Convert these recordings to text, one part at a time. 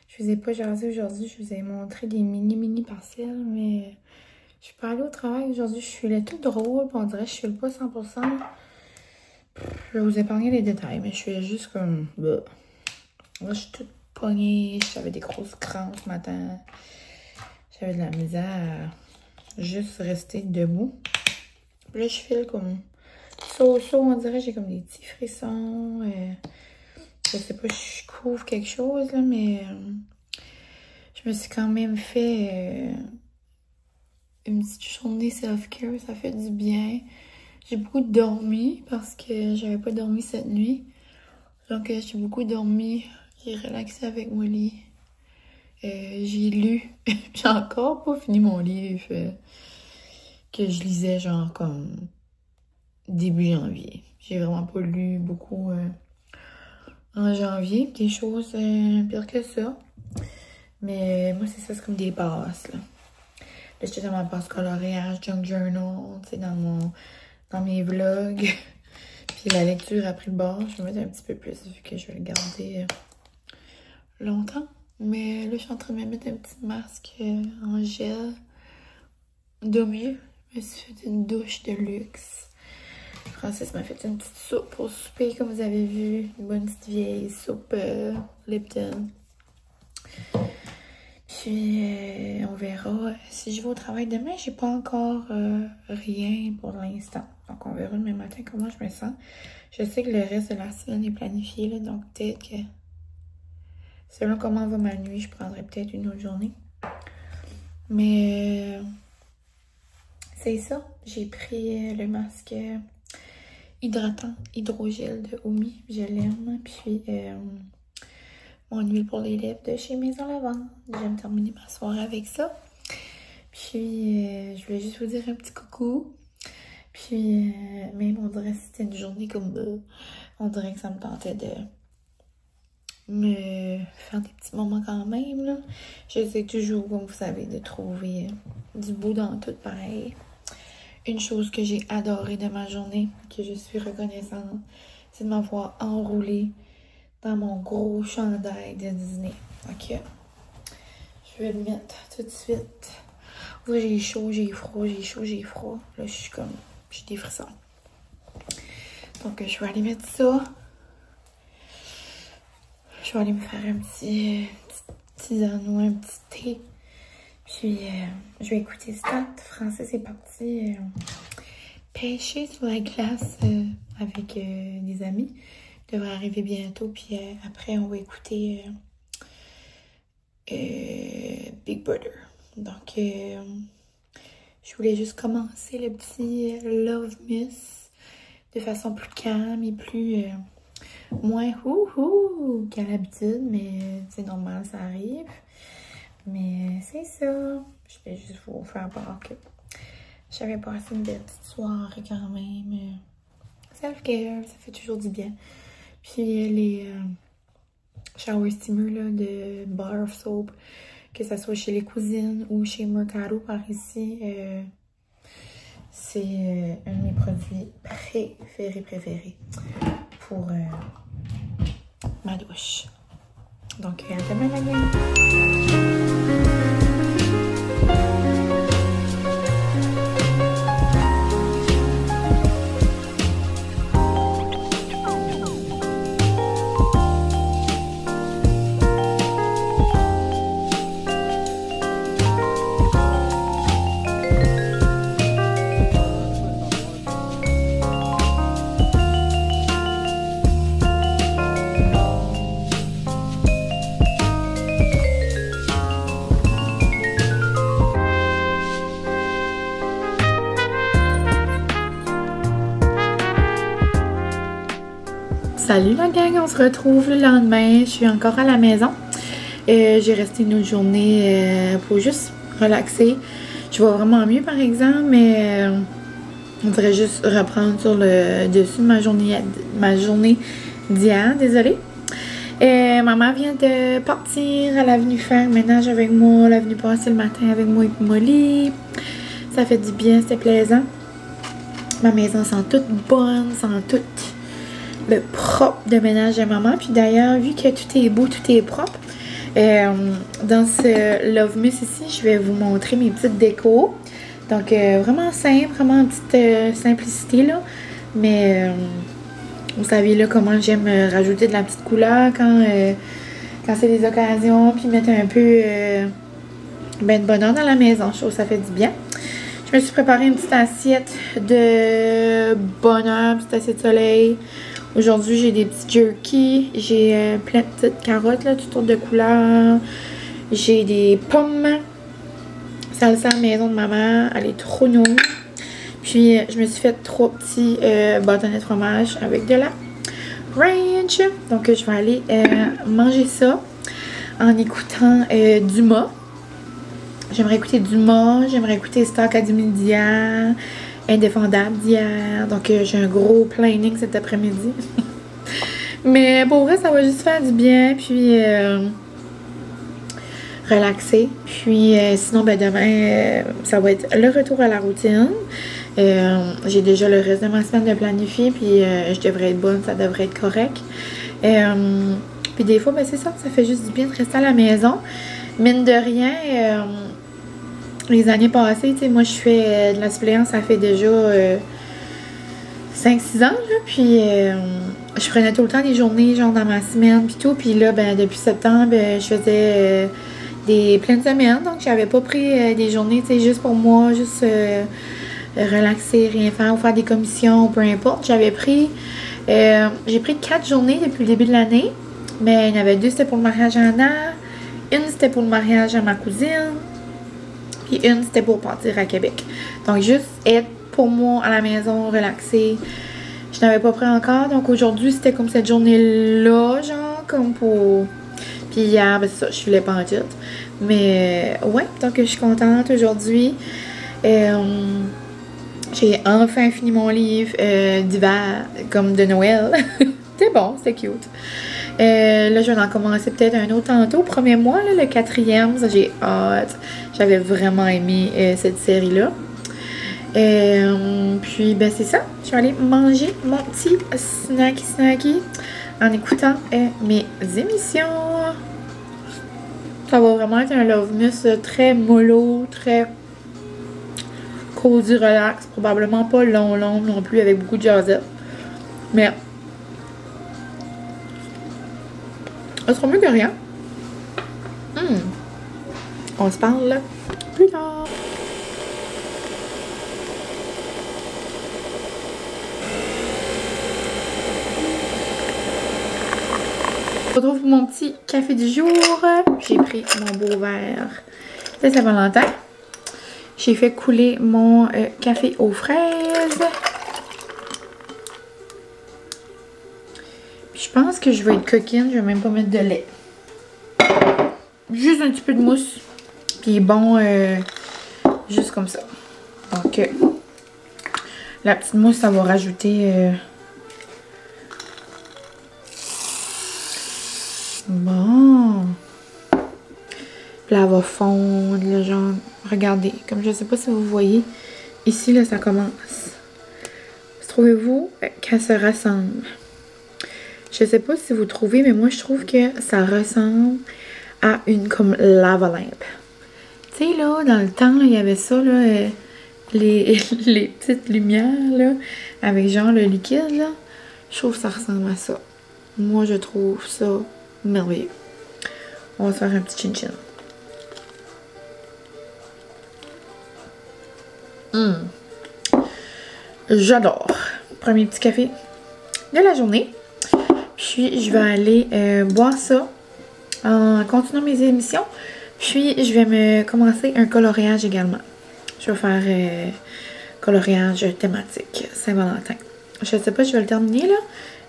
Je vous ai pas jasé aujourd'hui, je vous ai montré des mini partiels, mais je suis pas allée au travail aujourd'hui. Je suis là tout drôle, on dirait que je suis pas 100%. Je vais vous épargner les détails, mais je suis juste comme... Bah. Là, je suis toute pognée, j'avais des grosses crampes ce matin. J'avais de la misère à juste rester debout. Puis là, je file comme... on dirait j'ai comme des petits frissons. Je sais pas si je couvre quelque chose, là, mais je me suis quand même fait une petite journée self-care. Ça fait du bien. J'ai beaucoup dormi parce que j'avais pas dormi cette nuit. Donc, j'ai beaucoup dormi. J'ai relaxé avec mon lit. J'ai lu. J'ai encore pas fini mon livre que je lisais genre comme début janvier. J'ai vraiment pas lu beaucoup en janvier. Des choses pires que ça. Mais moi, c'est ça, c'est comme des passes, là. Là, j'étais dans ma passe coloriage, junk journal, tu sais, dans mes vlogs. Puis la lecture a pris le bord. Je vais mettre un petit peu plus vu que je vais le garder longtemps. Mais là, je suis en train de me mettre un petit masque en gel. Dormir. Je me suis fait une douche de luxe. Francis m'a fait une petite soupe pour souper, comme vous avez vu. Une bonne petite vieille soupe Lipton. Puis, on verra. Si je vais au travail demain, j'ai pas encore rien pour l'instant. Donc, on verra demain matin comment je me sens. Je sais que le reste de la semaine est planifié, là, donc peut-être que selon comment va ma nuit, je prendrai peut-être une autre journée. Mais c'est ça. J'ai pris le masque hydratant hydrogel de Omi. Je l'aime. Puis mon huile pour les lèvres de chez Maison Lavande. J'aime terminer ma soirée avec ça. Puis je voulais juste vous dire un petit coucou. Puis même on dirait que c'était une journée comme on dirait que ça me tentait de me faire des petits moments quand même, là. J'essaie toujours, comme vous savez, de trouver du beau dans tout pareil. Une chose que j'ai adorée de ma journée, que je suis reconnaissante, c'est de m'avoir enroulée dans mon gros chandail de Disney. Ok. Je vais le mettre tout de suite. J'ai chaud, j'ai froid, j'ai chaud, j'ai froid. Là, je suis comme... j'ai des frissons. Donc, je vais aller mettre ça. Je vais aller me faire un petit tisane ou un petit thé. Puis, je vais écouter Stat. Francis est parti pêcher sur la glace avec des amis. Il devrait arriver bientôt. Puis, après, on va écouter Big Brother. Donc, je voulais juste commencer le petit Love Miss de façon plus calme et plus... moins houhou qu'à l'habitude, mais c'est normal, ça arrive. Mais c'est ça. Je vais juste vous faire part que j'avais passé une belle petite soirée quand même. Self-care, ça fait toujours du bien. Puis les shower steamers là, de Bar of Soap, que ce soit chez les cousines ou chez Mercado par ici, c'est un de mes produits préférés pour ma douche. Donc, à demain la gang! Salut la gang, on se retrouve le lendemain. Je suis encore à la maison. J'ai resté une autre journée pour juste relaxer. Je vais vraiment mieux par exemple, mais on devrait juste reprendre sur le dessus de ma journée d'hier. Désolée. Maman vient de partir. Elle est venue faire le ménage avec moi. Elle est venue passer le matin avec moi et Molly. Ça fait du bien, c'était plaisant. Ma maison sent toute bonne, sent toute le propre de ménage de maman. Puis d'ailleurs, vu que tout est beau, tout est propre, Dans ce Lovemas ici, je vais vous montrer mes petites décos. Donc, vraiment simple, vraiment en petite simplicité, là. Mais, vous savez, là, comment j'aime rajouter de la petite couleur quand c'est des occasions. Puis mettre un peu de bonheur dans la maison. Je trouve que ça fait du bien. Je me suis préparé une petite assiette de bonheur, une petite assiette de soleil. Aujourd'hui, j'ai des petits jerky. J'ai plein de petites carottes, là, toutes sortes de couleurs. J'ai des pommes. Salsa maison de maman. Elle est trop nouille. Puis, je me suis fait 3 petits bâtonnets de fromage avec de la ranch. Donc, je vais aller manger ça en écoutant Dumas. J'aimerais écouter Dumas. J'aimerais écouter Star Academy d'hier. Indéfendable d'hier. Donc, j'ai un gros planning cet après-midi. Mais pour vrai, ça va juste faire du bien. Puis, relaxer. Puis, sinon, ben demain, ça va être le retour à la routine. J'ai déjà le reste de ma semaine de planifier. Puis, je devrais être bonne. Ça devrait être correct. Puis, des fois, ben c'est ça. Ça fait juste du bien de rester à la maison. Mine de rien, les années passées, tu sais, moi, je fais de la suppléance, ça fait déjà 5-6 ans, là. Puis, je prenais tout le temps des journées, genre, dans ma semaine, puis tout. Puis là, ben, depuis septembre, je faisais des pleines semaines. Donc, j'avais pas pris des journées, tu sais, juste pour moi, juste relaxer, rien faire, ou faire des commissions, peu importe. J'ai pris 4 journées depuis le début de l'année. Mais il y en avait 2, c'était pour le mariage à Anna. Une, c'était pour le mariage à ma cousine. Puis une, c'était pour partir à Québec. Donc, juste être pour moi à la maison, relaxer. Je n'avais pas pris encore. Donc, aujourd'hui, c'était comme cette journée-là, genre, comme pour... Puis hier, ben, c'est ça, je filais pas en tout. Mais, ouais, donc je suis contente aujourd'hui. J'ai enfin fini mon livre d'hiver, comme de Noël. C'était bon, c'était cute. Là, je vais en commencer peut-être un autre tantôt. Premier mois, là, le 4e, ça j'ai hâte. J'avais vraiment aimé cette série-là. Puis, ben c'est ça. Je vais aller manger mon petit snacky en écoutant mes émissions. Ça va vraiment être un Lovemas très mollo, très cozy, relax. Probablement pas long non plus, avec beaucoup de jasette. Mais... ça sera mieux que rien. On se parle plus tard. Je retrouve mon petit café du jour. J'ai pris mon beau verre de Saint-Valentin. J'ai fait couler mon café aux fraises. Je pense que je vais être coquine, je vais même pas mettre de lait. Juste un petit peu de mousse. Puis bon, juste comme ça. Donc, la petite mousse, ça va rajouter... Bon. Puis là, elle va fondre, là, genre... Regardez, comme je sais pas si vous voyez. Ici, là, ça commence. Trouvez-vous qu'elle se ressemble? Je sais pas si vous trouvez, mais moi, je trouve que ça ressemble à une comme lava-lampe. Tu sais, là, dans le temps, là, il y avait ça, là, les petites lumières, là, avec genre le liquide, là. Je trouve que ça ressemble à ça. Moi, je trouve ça merveilleux. On va se faire un petit chin-chin. J'adore. Premier petit café de la journée. Puis, je vais aller boire ça en continuant mes émissions. Puis, je vais me commencer un coloriage également. Je vais faire coloriage thématique Saint-Valentin. Je sais pas si je vais le terminer, là.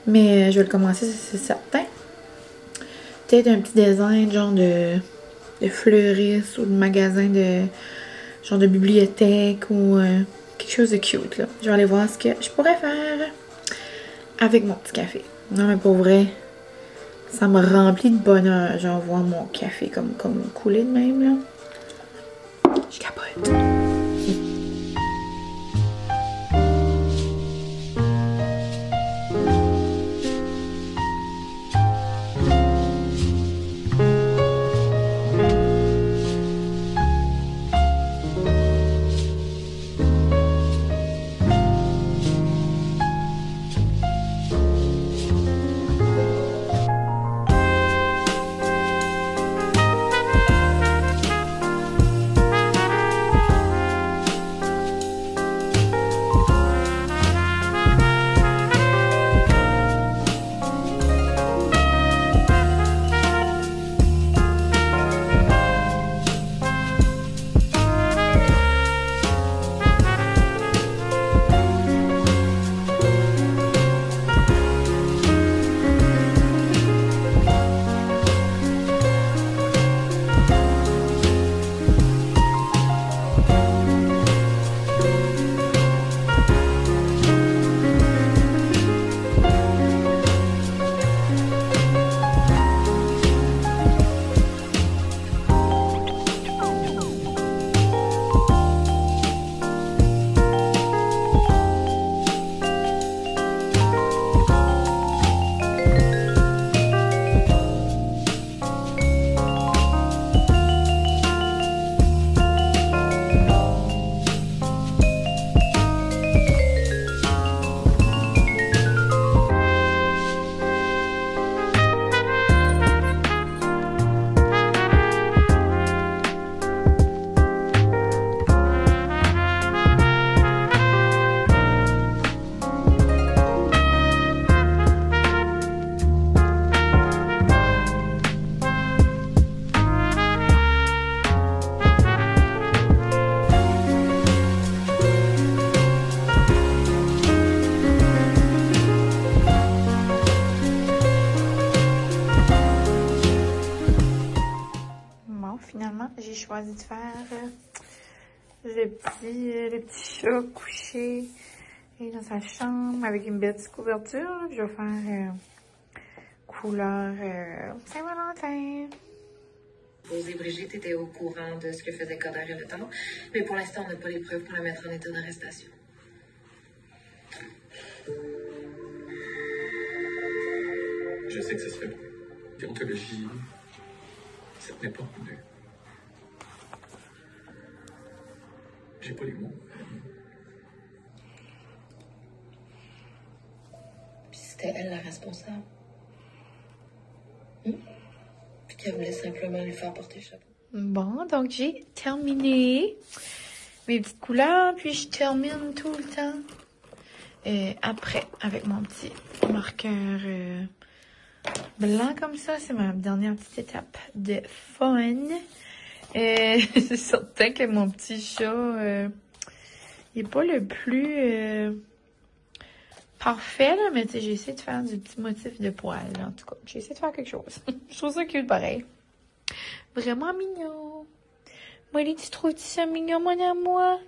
Mais je vais le commencer, c'est certain. Peut-être un petit design, genre de fleuriste ou de magasin de... genre de bibliothèque ou quelque chose de cute, là. Je vais aller voir ce que je pourrais faire avec mon petit café. Non, mais pour vrai, ça me remplit de bonheur, genre, voir mon café comme couler de même, là. Je capote. finalement, j'ai choisi de faire le petit chat couché et dans sa chambre avec une belle petite couverture. Je vais faire couleur Saint-Valentin. Rose et Brigitte étaient au courant de ce que faisait Coder et le temps, mais pour l'instant, on n'a pas les preuves pour le mettre en état d'arrestation. Je sais que ce serait déontologie, ça tenait pas en deux. J'ai pas les mots. Puis c'était elle la responsable. Puis qu'elle voulait simplement lui faire porter le chapeau. Bon, donc j'ai terminé mes petites couleurs, puis je termine tout le temps après avec mon petit marqueur blanc comme ça. C'est ma dernière petite étape de fun. C'est certain que mon petit chat, il est pas le plus parfait, là, mais tu sais, j'ai essayé de faire du petit motif de poil, là, en tout cas. J'ai essayé de faire quelque chose. Je trouve ça cute pareil. Vraiment mignon. Molly, tu trouves-tu ça mignon, mon amour?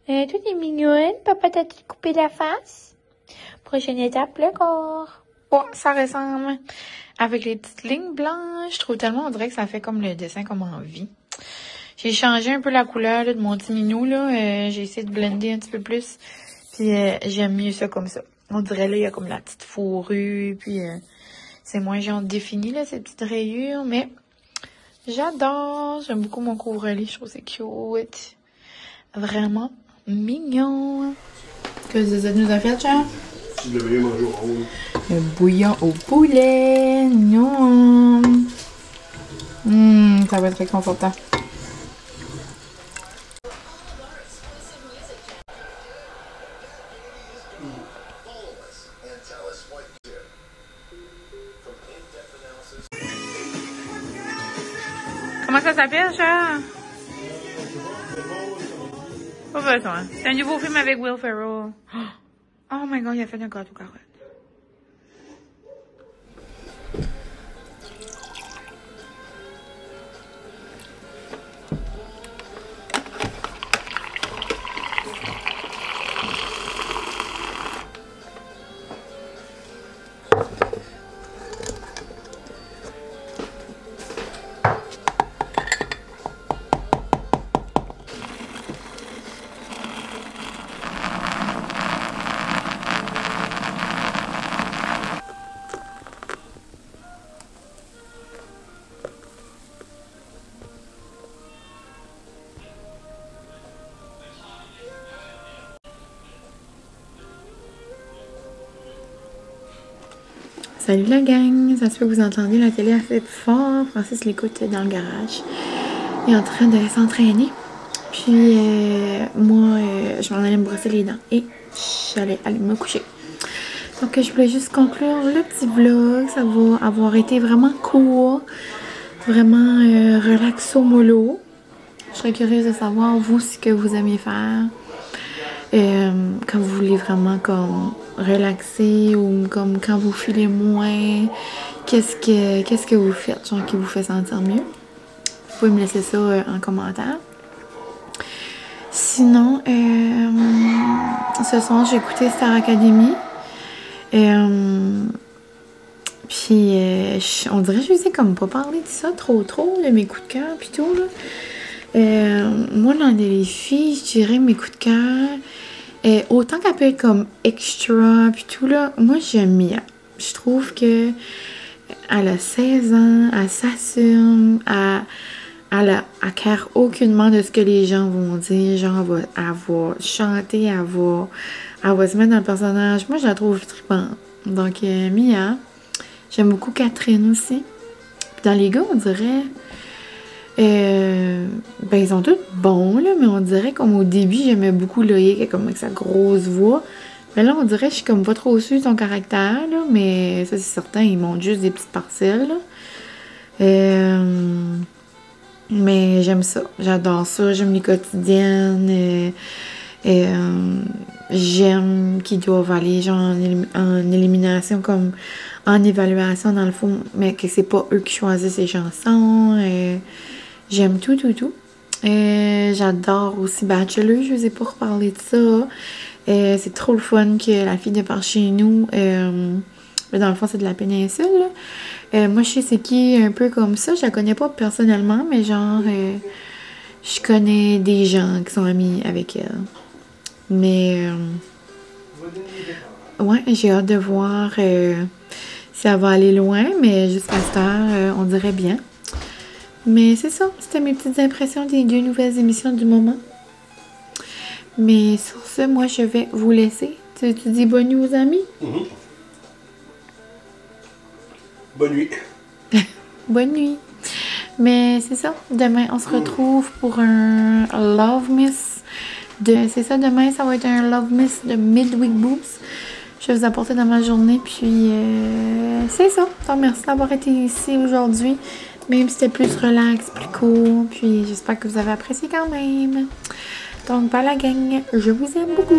Toi, t'es mignonne. Papa t'a coupé la face. Prochaine étape, le corps. Oh, ça ressemble. Avec les petites lignes blanches, je trouve tellement, on dirait que ça fait comme le dessin comme en vie. J'ai changé un peu la couleur là, de mon petit minou, là. J'ai essayé de blender un petit peu plus. Puis j'aime mieux ça comme ça. On dirait là, il y a comme la petite fourrure. Puis c'est moins genre défini, là, ces petites rayures. Mais j'adore. J'aime beaucoup mon coralie. Je trouve que c'est cute. Vraiment mignon. Qu'est-ce que ça nous a fait, Jean? Le bouillon mangé au rond. Le bouillon au poulet. Non. Ça va être réconfortant. Comment ça s'appelle, ça? Pas besoin. C'est un nouveau film avec Will Ferrell. Oh my god, il a fait un gâteau carotte. Salut la gang, ça se peut que vous entendiez la télé assez fort. Francis l'écoute dans le garage. Il est en train de s'entraîner. Puis moi, je m'en allais me brosser les dents et j'allais aller me coucher. Donc je voulais juste conclure le petit vlog. Ça va avoir été vraiment court. Vraiment relaxo mollo. Je serais curieuse de savoir vous ce que vous aimez faire. Quand vous voulez vraiment comme relaxer ou comme quand vous filez moins, qu'est-ce que vous faites, genre qui vous fait sentir mieux. Vous pouvez me laisser ça en commentaire. Sinon, ce soir j'ai écouté Star Academy. Puis on dirait que je vous ai comme pas parlé de ça trop, de mes coups de cœur pis tout là. Moi dans les filles, je dirais mes coups de cœur. Autant qu'elle peut être comme extra puis tout là, moi j'aime Mia. Je trouve que elle a 16 ans, elle s'assume, elle care aucunement de ce que les gens vont dire. Genre elle va chanter, elle va se mettre dans le personnage. Moi je la trouve trippante. Donc Mia. J'aime beaucoup Catherine aussi. Puis dans les gars, on dirait ben ils sont tous bons là, mais on dirait comme au début j'aimais beaucoup Loïc comme avec sa grosse voix, mais là on dirait que je suis comme pas trop sûre de son caractère là, mais ça c'est certain, il montre juste des petites parcelles là. Mais j'aime ça, j'adore ça, j'aime les quotidiennes j'aime qu'ils doivent aller genre en élimination comme en évaluation dans le fond, mais que c'est pas eux qui choisissent les chansons. J'aime tout. J'adore aussi Bachelor, je vous ai pas reparlé de ça. C'est trop le fun que la fille de par chez nous, dans le fond c'est de la péninsule. Moi je sais c'est qui un peu comme ça, je la connais pas personnellement, mais genre je connais des gens qui sont amis avec elle. Mais ouais, j'ai hâte de voir si elle va aller loin, mais jusqu'à cette heure, on dirait bien. Mais c'est ça, c'était mes petites impressions des 2 nouvelles émissions du moment. Mais sur ce, moi, je vais vous laisser. Tu dis bonne nuit aux amis? Bonne nuit. Bonne nuit. Mais c'est ça, demain, on se retrouve pour un Love Miss. C'est ça, demain, ça va être un Love Miss de Midweek Boost. Je vais vous apporter dans ma journée, puis c'est ça. Donc, merci d'avoir été ici aujourd'hui. Même si c'était plus relax, plus cool. Puis j'espère que vous avez apprécié quand même. Donc, bye la gang. Je vous aime beaucoup.